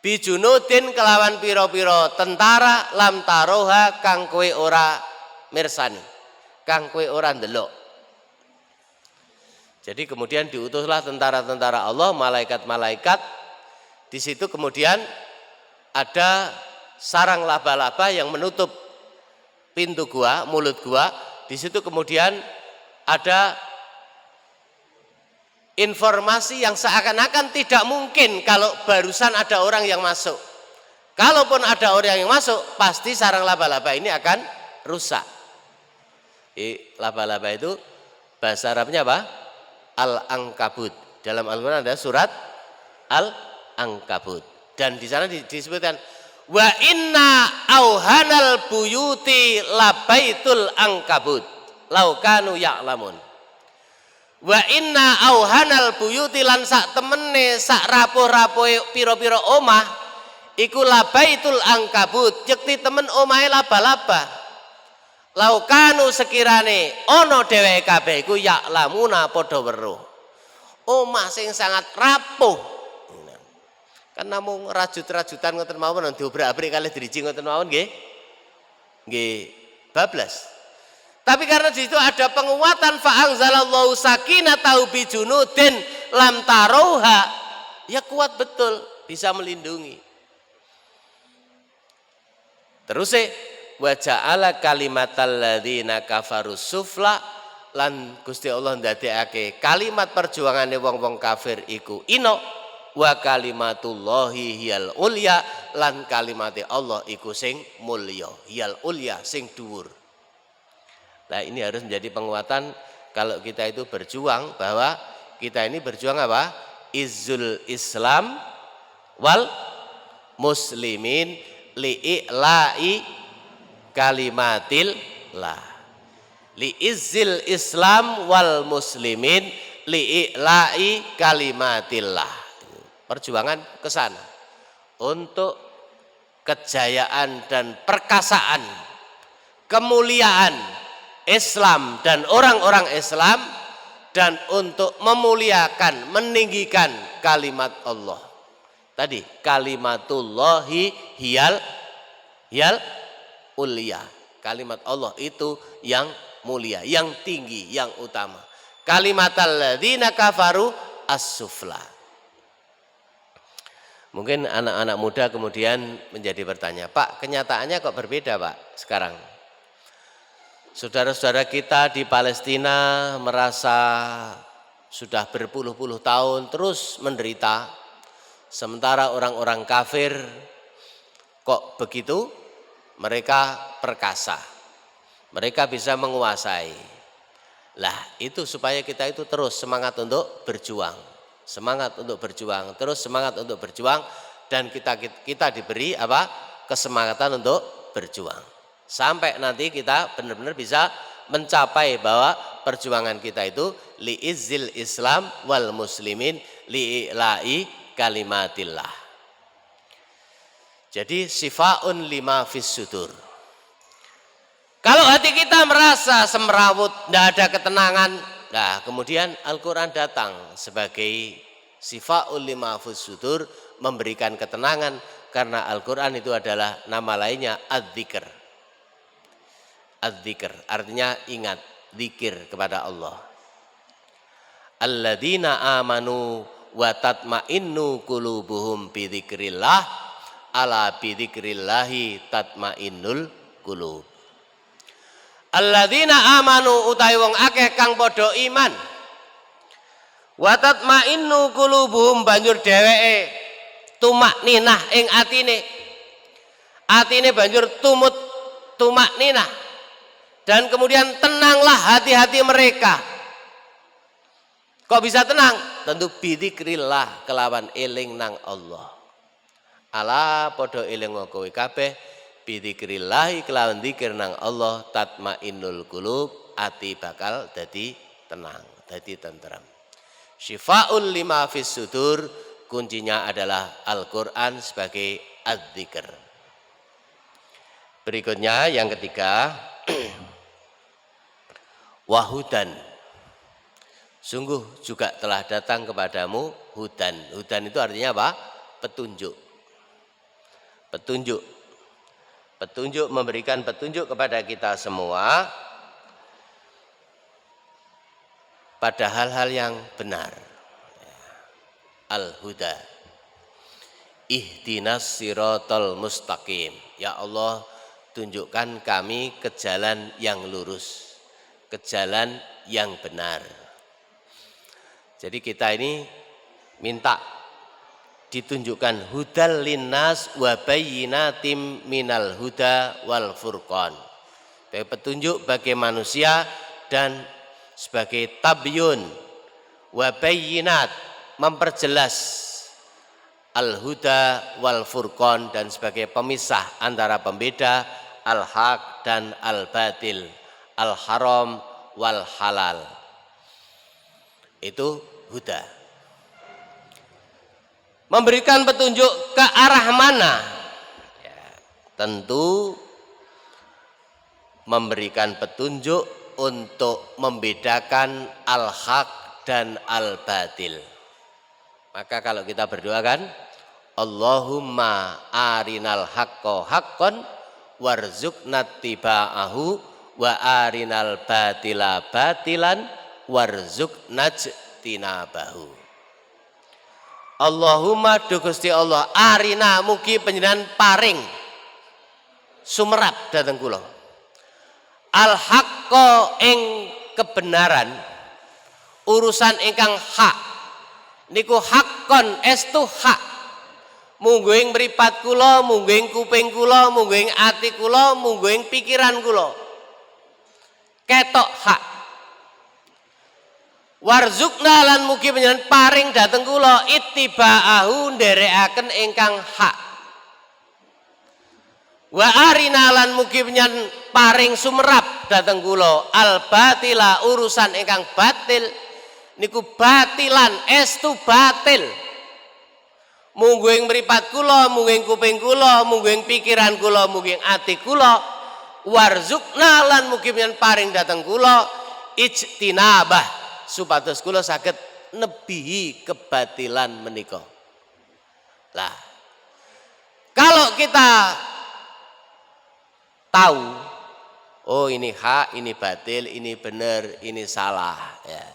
Bijunudin kelawan pira-pira tentara lam taroha kang kowe ora mirsani, kang kowe ora ndelok. Jadi kemudian diutuslah tentara-tentara Allah, malaikat-malaikat. Di situ kemudian ada sarang laba-laba yang menutup pintu gua, mulut gua. Di situ kemudian ada informasi yang seakan-akan tidak mungkin kalau barusan ada orang yang masuk. Kalaupun ada orang yang masuk, pasti sarang laba-laba ini akan rusak. Laba-laba itu bahasa Arabnya apa? Al-Ankabut. Dalam Al-Quran ada surat Al-Ankabut. Dan di sana disebutkan wa inna auhanal buyuti labaitul ankabut laukanu ya'lamun. Wa inna auhanal buyuti lan sak temene sak rapuh-rapuhe pira-pira omah iku labaitul ankabut, yakti temen omahe laba-laba. Laukanu sekirane ana dheweke kabeh iku ya'lamuna padha weruh. Omah sing sangat rapuh. Kan namung rajut-rajutan ngoten mawon diobrak-abrik kalih driji ngoten mawon nggih. Nggih bablas. Tapi karena di situ ada penguatan fa anzalallahu sakinatahu bijunudin lam tarouha, ya kuat betul, bisa melindungi. Terus wa ja'ala kalimatal ladzina kafaru sufla, lan Gusti Allah ndadekake kalimat perjuangane wong-wong kafir iku ino. Wa kalimatullahi hiyal ulya, lan kalimate Allah iku sing mulya, hiyal ulya sing dhuwur. Nah, ini harus menjadi penguatan kalau kita itu berjuang, bahwa kita ini berjuang apa? Izzul Islam wal muslimin li'i'la'i kalimatillah. Li'izzil Islam wal muslimin li'i'la'i kalimatillah. Perjuangan ke sana untuk kejayaan dan perkasaan, kemuliaan Islam dan orang-orang Islam, dan untuk memuliakan, meninggikan kalimat Allah. Tadi kalimatullahi hiyal ulia. Kalimat Allah itu yang mulia, yang tinggi, yang utama. Kalimatal ladzina kafaru as-sufla. Mungkin anak-anak muda kemudian menjadi bertanya, Pak, kenyataannya kok berbeda Pak sekarang? Saudara-saudara kita di Palestina merasa sudah berpuluh-puluh tahun terus menderita, sementara orang-orang kafir kok begitu? Mereka perkasa, mereka bisa menguasai. Lah itu supaya kita itu terus semangat untuk berjuang. Semangat untuk berjuang, terus semangat untuk berjuang, dan kita diberi apa? Kesemangatan untuk berjuang. Sampai nanti kita benar-benar bisa mencapai bahwa perjuangan kita itu li'izzil Islam wal muslimin li'i'la'i kalimatillah. Jadi sifaun lima fis sudur. Kalau hati kita merasa semrawut, tidak ada ketenangan, nah kemudian Al-Quran datang sebagai sifaul lima fis sudur, memberikan ketenangan, karena Al-Quran itu adalah nama lainnya adz-dzikr. Adz-dzikr artinya ingat, zikir kepada Allah. Alladzina amanu wa tatma'innu qulubuhum bi dzikrillah, ala bi dzikrillahi tatma'innul qulub. Alladzina amanu utawi wong akeh kang padha iman. Wa tatma'innu qulubuhum, banjur dheweke tumakninah ing atine. Atine banjur tumakninah. Dan kemudian tenanglah hati-hati mereka. Kok bisa tenang? Tentu bidzikrillah kelawan eling nang Allah. Ala podo eling kowe kabeh bidzikrillah kelawan zikir nang Allah tatmainnul qulub, ati bakal dadi tenang, dadi tenteram. Syifaul lima fis sudur, kuncinya adalah Al-Qur'an sebagai adzikr. Berikutnya yang ketiga, wahudan. Sungguh juga telah datang kepadamu hudan. Hudan itu artinya apa? Petunjuk. Petunjuk. Petunjuk, memberikan petunjuk kepada kita semua pada hal-hal yang benar. Al-huda. Ihdinas siratal mustaqim. Ya Allah, tunjukkan kami ke jalan yang lurus, ke jalan yang benar. Jadi kita ini minta ditunjukkan hudal linnas wa bayyinatim minal huda wal furqan. Sebagai petunjuk bagi manusia dan sebagai tabyun wa bayyinat, memperjelas al huda wal furqan, dan sebagai pemisah antara pembeda al haq dan al batil, al haram wal halal. Itu huda. Memberikan petunjuk ke arah mana? Ya, tentu memberikan petunjuk untuk membedakan al-haq dan al-batil. Maka kalau kita berdoa kan, Allahumma arinal haqqo haqqon warzuqna tiba'ahu wa arinal batila batilan warzuqna tinabahu. Allahumma do Gusti Allah, arina mugi panjenengan paring sumerap dhateng kula al haqqo ing kebenaran, urusan ingkang hak niku haqqon estu hak, munggo ing mripat kula, munggo ing kuping kula, munggo ing ati kula, munggo ing pikiran kula ketok hak. Warzuqna lan mugi panjenengan paring dhateng kula ittiba'ahu, nderekaken ingkang hak. Wa arina lan mugi panjenengan paring sumerap dhateng kula al batila, urusan ingkang batil niku batilan estu batil. Munggo ing mripat kula, munggo ing kuping kula, munggo ing pikiran kula, munggo ing ati kula. Warzuqna lan mugi panjenengan paring dhateng kula ijtinabah, supados kula saged nebihi kebatilan menika. Lah, kalau kita tahu, oh ini hak, ini batil, ini benar, ini salah, ya,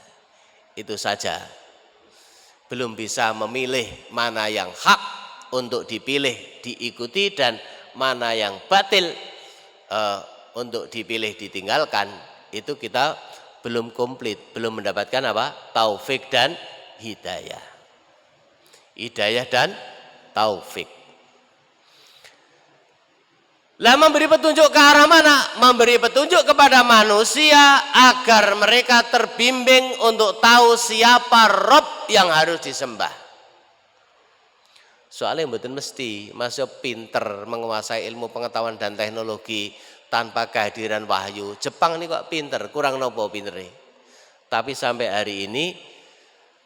itu saja. Belum bisa memilih mana yang hak untuk dipilih, diikuti, dan mana yang batil untuk dipilih, ditinggalkan. Itu kita belum komplit, belum mendapatkan apa? Taufik dan hidayah. Hidayah dan taufik. Lah, memberi petunjuk ke arah mana? Memberi petunjuk kepada manusia agar mereka terbimbing untuk tahu siapa Rob yang harus disembah. Soalnya mboten mesti masuk pinter menguasai ilmu pengetahuan dan teknologi tanpa kehadiran wahyu. Jepang ini kok pinter, kurang nopo pintere. Tapi sampai hari ini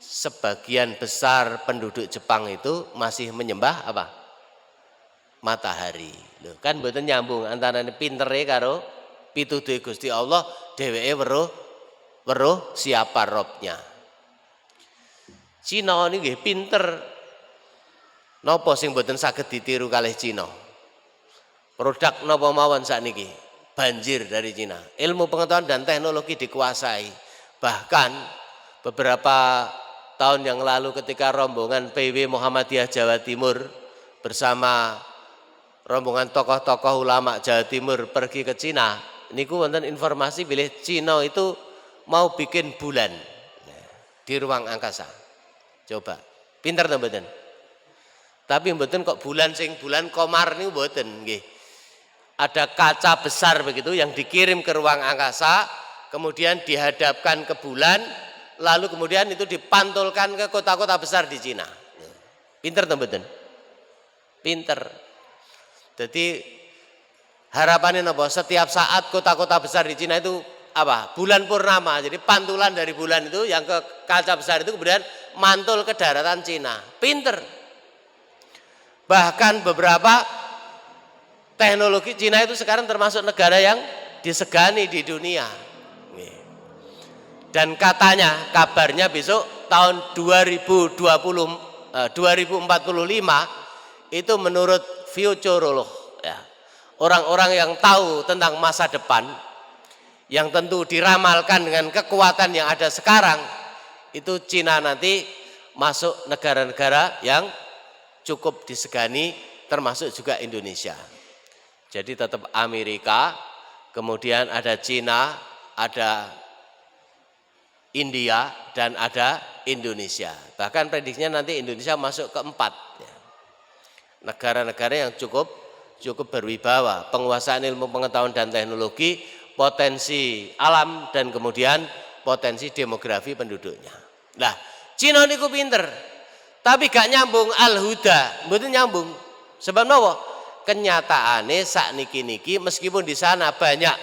sebagian besar penduduk Jepang itu masih menyembah apa? Matahari. Loh, kan mboten nyambung antara pintere karo pituduhe Gusti Allah, dheweke weruh siapa Robnya. Cina ini nggih pinter. Napa sing mboten saged ditiru kalih Cina? Produk napa mawon sakniki banjir dari Cina. Ilmu pengetahuan dan teknologi dikuasai. Bahkan beberapa tahun yang lalu ketika rombongan PW Muhammadiyah Jawa Timur bersama rombongan tokoh-tokoh ulama Jawa Timur pergi ke Cina, niku wonten informasi bilih Cina itu mau bikin bulan di ruang angkasa. Coba, pinter to mboten? Tapi mboten kok bulan sing bulan komar niku mboten nggih. Ada kaca besar begitu yang dikirim ke ruang angkasa, kemudian dihadapkan ke bulan, lalu kemudian itu dipantulkan ke kota-kota besar di Cina. Pinter toh mboten? Pinter. Jadi harapannya apa? Setiap saat kota-kota besar di Cina itu apa? Bulan purnama. Jadi pantulan dari bulan itu yang ke kaca besar itu kemudian mantul ke daratan Cina. Pinter. Bahkan beberapa teknologi Cina itu sekarang termasuk negara yang disegani di dunia. Dan katanya, kabarnya besok tahun 2045 itu menurut futurolog, ya, orang-orang yang tahu tentang masa depan, yang tentu diramalkan dengan kekuatan yang ada sekarang, itu Cina nanti masuk negara-negara yang cukup disegani, termasuk juga Indonesia. Jadi tetap Amerika, kemudian ada Cina, ada India, dan ada Indonesia. Bahkan prediksinya nanti Indonesia masuk keempat. Negara-negara yang cukup berwibawa, penguasaan ilmu pengetahuan dan teknologi, potensi alam, dan kemudian potensi demografi penduduknya. Nah, Cina niku pinter, tapi gak nyambung al-huda, mboten nyambung. Sebab napa? Kenyataannya saat niki meskipun di sana banyak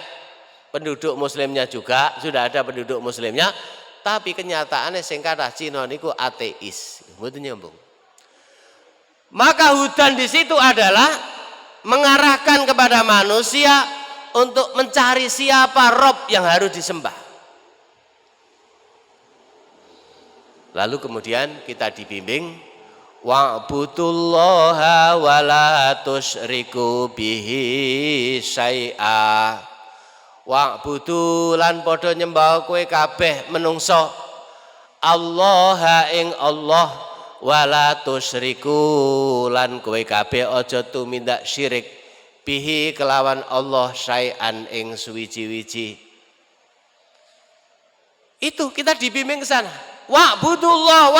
penduduk muslimnya juga, sudah ada penduduk muslimnya, tapi kenyataannya sing kathah Cina niku ateis, mboten nyambung. Maka hudan di situ adalah mengarahkan kepada manusia untuk mencari siapa Rob yang harus disembah. Lalu kemudian kita dibimbing wa'budullaha wa la tusyriku bihi syai'a. Wa'budu lan padha nyembah kowe kabeh menungso Allah ing Allah wala tusyriku lan kowe kabeh aja tumindak syirik bihi kelawan Allah syai'an ing suwiji-wiji. Itu kita dibimbing ke sana. Wa'budullah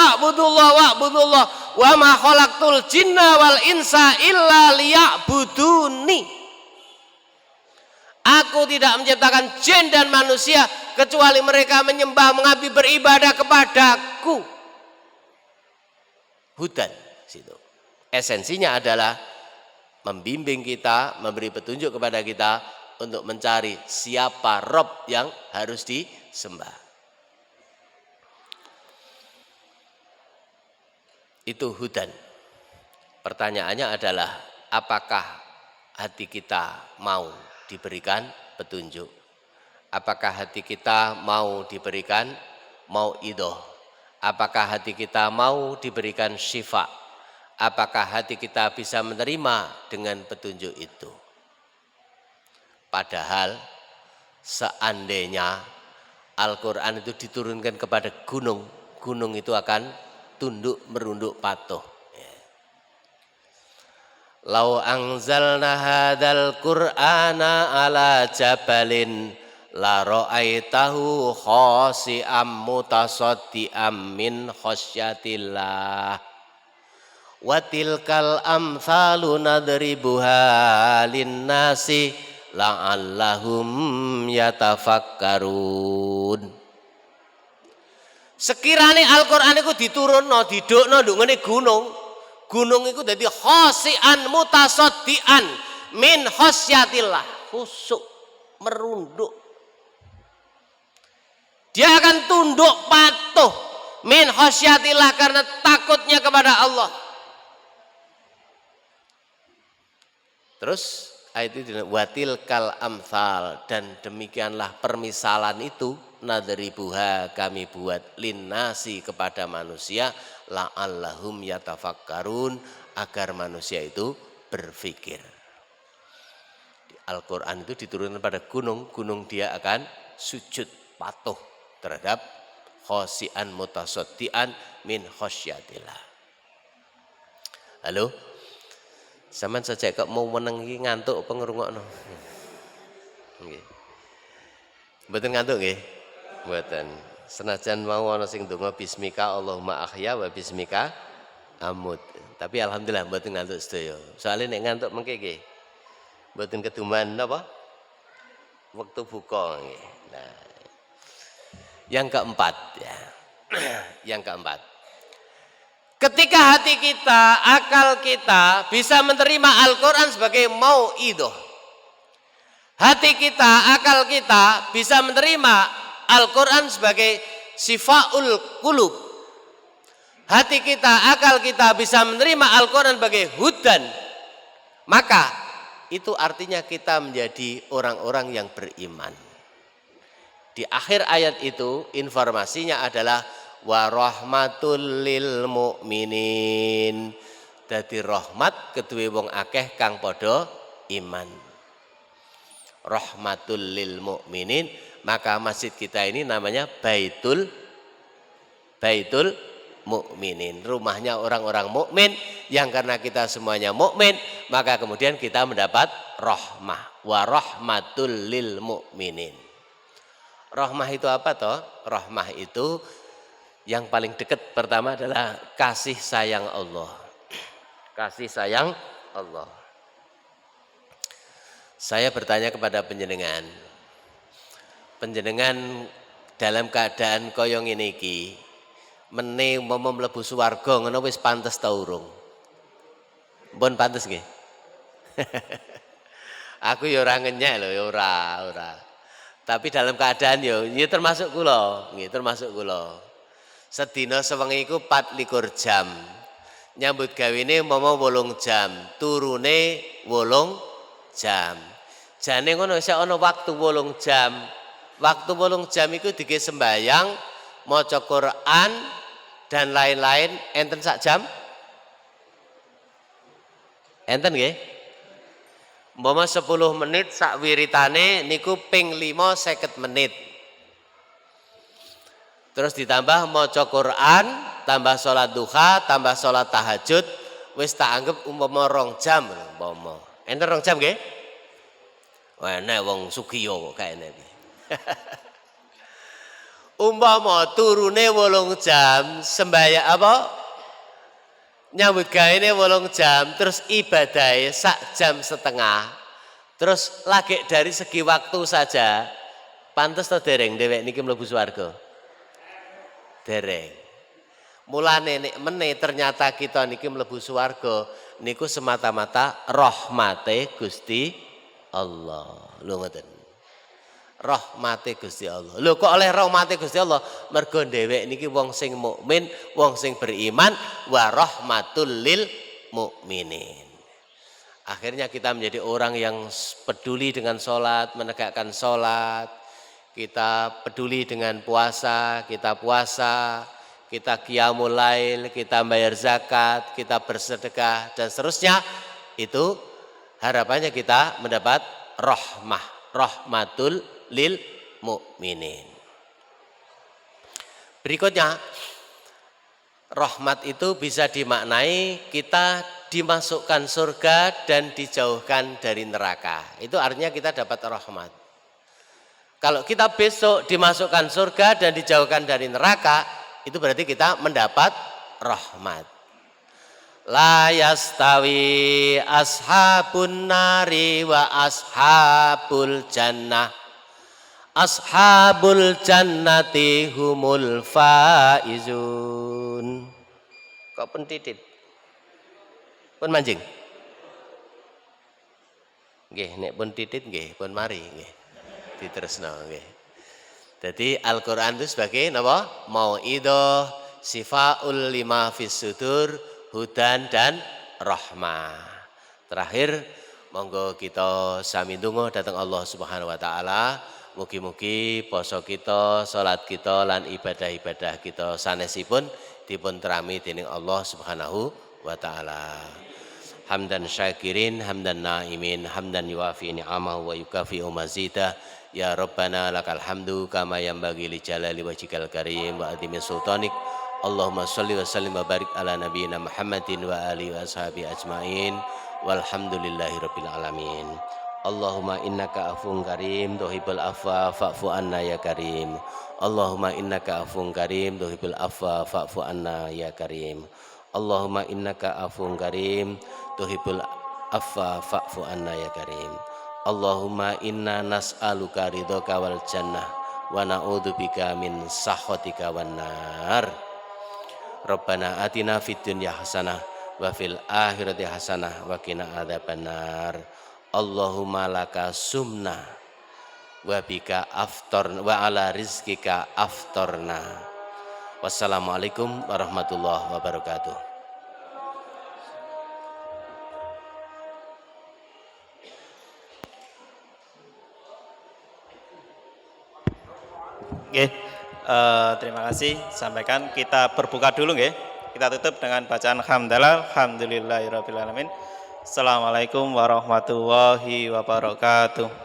wa ma khalaqtul jinna wal insa illa liya'buduni. Aku tidak menciptakan jin dan manusia kecuali mereka menyembah, mengabdi, beribadah kepadaku. Hudan situ. Esensinya adalah membimbing kita, memberi petunjuk kepada kita untuk mencari siapa Rob yang harus disembah. Itu hudan. Pertanyaannya adalah apakah hati kita mau diberikan petunjuk? Apakah hati kita mau diberikan mauidhah? Apakah hati kita mau diberikan syifa? Apakah hati kita bisa menerima dengan petunjuk itu? Padahal seandainya Al-Quran itu diturunkan kepada gunung, gunung itu akan tunduk merunduk patuh. Lau anzalna hadzal qur'ana ala jabalin la ra'aitahu khasi'am mutasaddiam min khasyatillah wa tilkal amsalu nadribuha linnasi la'allahum yatafakkarun. Sekirane Al-Qur'an iku diturunno didukno nduk ngene gunung, gunung itu jadi khosian mutasaddian min khosyatillah, khusuk merunduk, dia akan tunduk patuh min khosyatillah karena takutnya kepada Allah. Terus ayat itu watil kal amsal, dan demikianlah permisalan itu nadribuha kami buat linnasi kepada manusia la'allahum yatafakkarun agar manusia itu berpikir. Al-Quran itu diturunkan pada gunung, gunung dia akan sujud patuh terhadap khosian mutasaddian min khosyatillah. Halo? Sampeyan saja kok mau meneng iki ngantuk apa ngrungokno? Nggih. Mboten ngantuk nggih? Mboten. Senajan mau ana sing donga bismika Allahumma ahya wa bismika amut. Tapi alhamdulillah mboten ngantuk sedaya. Soale nek ngantuk mengke nggih. Mboten keduman napa? Waktu buka nggih. Nah. Yang keempat ya. Yang keempat, ketika hati kita, akal kita bisa menerima Al-Quran sebagai mau'idoh, hati kita, akal kita bisa menerima Al-Quran sebagai sifaul qulub, hati kita, akal kita bisa menerima Al-Quran sebagai hudan, maka itu artinya kita menjadi orang-orang yang beriman. Di akhir ayat itu informasinya adalah wa rahmatul lil mukminin. Dadi rahmat kedue wong akeh kang padha iman. Rahmatul lil mukminin, maka masjid kita ini namanya Baitul Mukminin, rumahnya orang-orang mukmin, yang karena kita semuanya mukmin, maka kemudian kita mendapat rahmah. Wa rahmatul lil mukminin. Rahmah itu apa toh? Rahmah itu yang paling dekat pertama adalah kasih sayang Allah. Kasih sayang Allah. Saya bertanya kepada panjenengan. Panjenengan dalam keadaan kaya ngene iki, mene umpama mlebu swarga ngono wis pantes ta urung? Mbon pantes nggih. Aku ya ora ngenyek lho, ya ora. Tapi dalam keadaan ya termasuk kula, nggih termasuk kula. Sedina sewengi iku 24 jam. Nyambut gawene umpama 8 jam, turune 8 jam. Jane ngono isih ana waktu 8 jam. Waktu 8 jam iku dike sembayang, maca Quran dan lain-lain, enten sak jam? Enten nggih? Umpama 10 menit sak wiritane niku ping 5 50 menit. Terus ditambah maca Quran, tambah salat duha, tambah salat tahajud, wis tak anggap umpama 2 jam umpama. Enten 2 jam nggih? Wah, nek wong sugiya kok kaene iki. Umpama turune 8 jam, sembahyang apa? Nyambut gaene 8 jam, terus ibadahe sak jam setengah. Terus lagi dari segi waktu saja, pantes to dereng dhewek niki mlebu swarga? Dereng. Mulane nek meneh ternyata kita niki mlebu swarga niku semata-mata rahmate Gusti Allah. Lho ngoten. Rahmate Gusti Allah. Lho kok oleh rahmate Gusti Allah? Mergo dhewek niki wong sing mukmin, wong sing beriman, wa rahmatul lil mukminin. Akhirnya kita menjadi orang yang peduli dengan sholat, menegakkan sholat. Kita peduli dengan puasa, kita puasa, kita qiyamul lail, kita bayar zakat, kita bersedekah dan seterusnya. Itu harapannya kita mendapat rahmatul lil mukminin. Berikutnya, rahmat itu bisa dimaknai kita dimasukkan surga dan dijauhkan dari neraka. Itu artinya kita dapat rahmat. Kalau kita besok dimasukkan surga dan dijauhkan dari neraka, itu berarti kita mendapat rahmat. La yastawi ashabun nari wa ashabul jannah. Ashabul jannati humul faizun. Kok pun titit? Pun mancing? Nggih, nek pun titit nggih, pun mari nggih. Diterusno nggih. Jadi Al-Qur'an itu sebagai napa? Mau'idoh, sifaul lima fis sudur, hudan dan rahmah. Terakhir, monggo kita sami ndonga dhateng Allah Subhanahu wa taala. Mugi-mugi poso kita, salat kita lan ibadah-ibadah kita sanesipun dipun terami dening Allah Subhanahu wa taala. Hamdan syakirin, hamdan naimin, hamdan yuafi ni'amahu wa yukafi'u mazidah. Ya Rabbana lakal hamdu kama yanbaghi li jalali wajhikal karim wa azimi sultanik. Allahumma shalli wa sallim wa barik ala nabiyyina Muhammadin wa alihi wa ashabihi ajmain. Walhamdulillahi rabbil alamin. Allahumma innaka afun karim tuhibbul afwa fa'fu anna ya karim. Allahumma innaka afun karim tuhibbul afwa fa'fu anna ya karim. Allahumma innaka afun karim tuhibbul afwa fa'fu anna ya karim. Allahumma inna nas'aluka ridhoka wal jannah wa na'udzubika min sakhatika wan nar. Rabbana atina fid dunya hasanah wa fil akhirati hasanah wa qina adzabannar. Allahumma laka sumna wa bika aftarna wa ala rizqika aftarna. Wassalamualaikum warahmatullahi wabarakatuh. Oke, terima kasih. Sampaikan kita berbuka dulu nggih. Kita tutup dengan bacaan hamdalah, alhamdulillahirabbil alamin. Assalamualaikum warahmatullahi wabarakatuh.